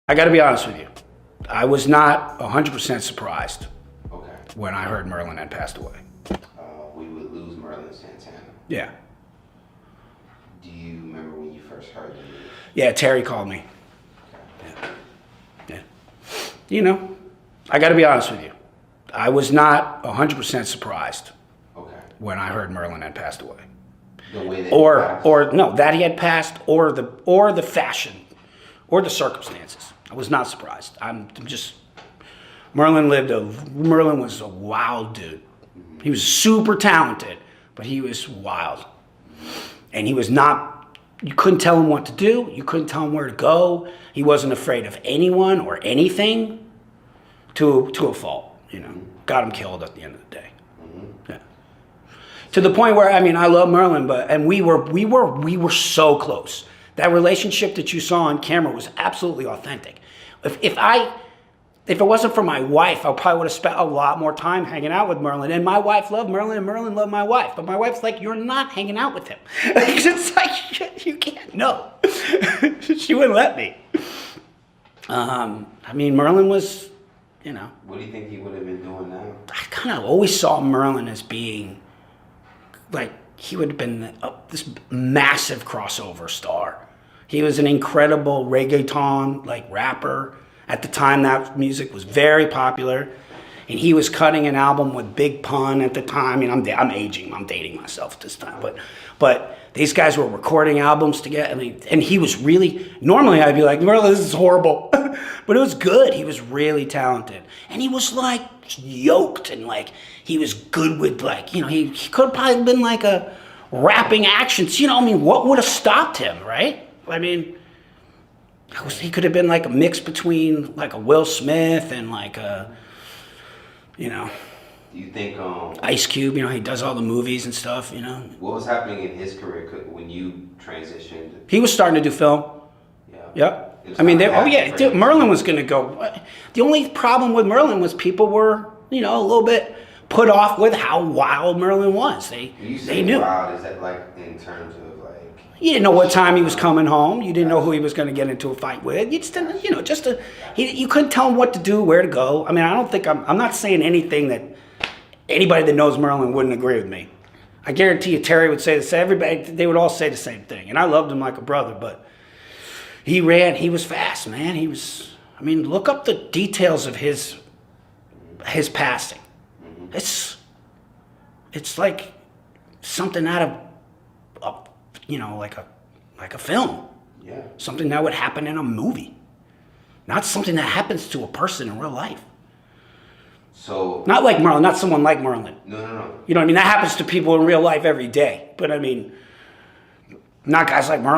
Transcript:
I got to be honest with you. I was not 100% surprised when I heard Merlin had passed away. We would lose Merlin Santana. Yeah. Do you remember when you first heard the news? Yeah, Terry called me. Yeah. You know, I got to be honest with you. I was not 100% surprised when I heard Merlin had passed away. The way that or no, that he had passed, or the fashion, or the circumstances. I was not surprised. I'm just Merlin was a wild dude. He was super talented, but he was wild, and he was not. You couldn't tell him what to do. You couldn't tell him where to go. He wasn't afraid of anyone or anything. To a fault, you know. Got him killed at the end of the day. Yeah. To the point where, I mean, I love Merlin, and we were so close. That relationship that you saw on camera was absolutely authentic. If it wasn't for my wife, I probably would have spent a lot more time hanging out with Merlin. And my wife loved Merlin, and Merlin loved my wife. But my wife's like, you're not hanging out with him. It's like, you can't, no. She wouldn't let me. I mean, Merlin was, you know. What do you think he would have been doing now? I kind of always saw Merlin as being, like, he would have been this massive crossover star. He was an incredible reggaeton, like, rapper. At the time, that music was very popular. And he was cutting an album with Big Pun at the time. I mean, I'm aging. I'm dating myself at this time. But these guys were recording albums together. I mean, and he was really, normally I'd be like, Merlin, this is horrible. But it was good. He was really talented. And he was, like, yoked. And, like, he was good with, like, you know, he could have probably been, like, a rapping action. You know, I mean, what would have stopped him, right? I mean, he could have been, like, a mix between, like, a Will Smith and, like, a, you know. Do you think Ice Cube, you know, he does all the movies and stuff, you know. What was happening in his career when you transitioned? He was starting to do film. Yeah. Yep. I mean, Merlin was going to go. The only problem with Merlin was people were, you know, a little bit put off with how wild Merlin was. They knew. Wild, is that like in terms of like? You didn't know what time he was coming home. You didn't know who he was going to get into a fight with. You just didn't, you know, you couldn't tell him what to do, where to go. I mean, I don't think I'm not saying anything that anybody that knows Merlin wouldn't agree with me. I guarantee you Terry would say the same. Everybody, they would all say the same thing. And I loved him like a brother, but he was fast, man. I mean, look up the details of his passing. It's like something out of, you know, like a film. Yeah. Something that would happen in a movie. Not something that happens to a person in real life. So not like Merlin, not someone like Merlin. No. You know what I mean? That happens to people in real life every day. But I mean, not guys like Merlin.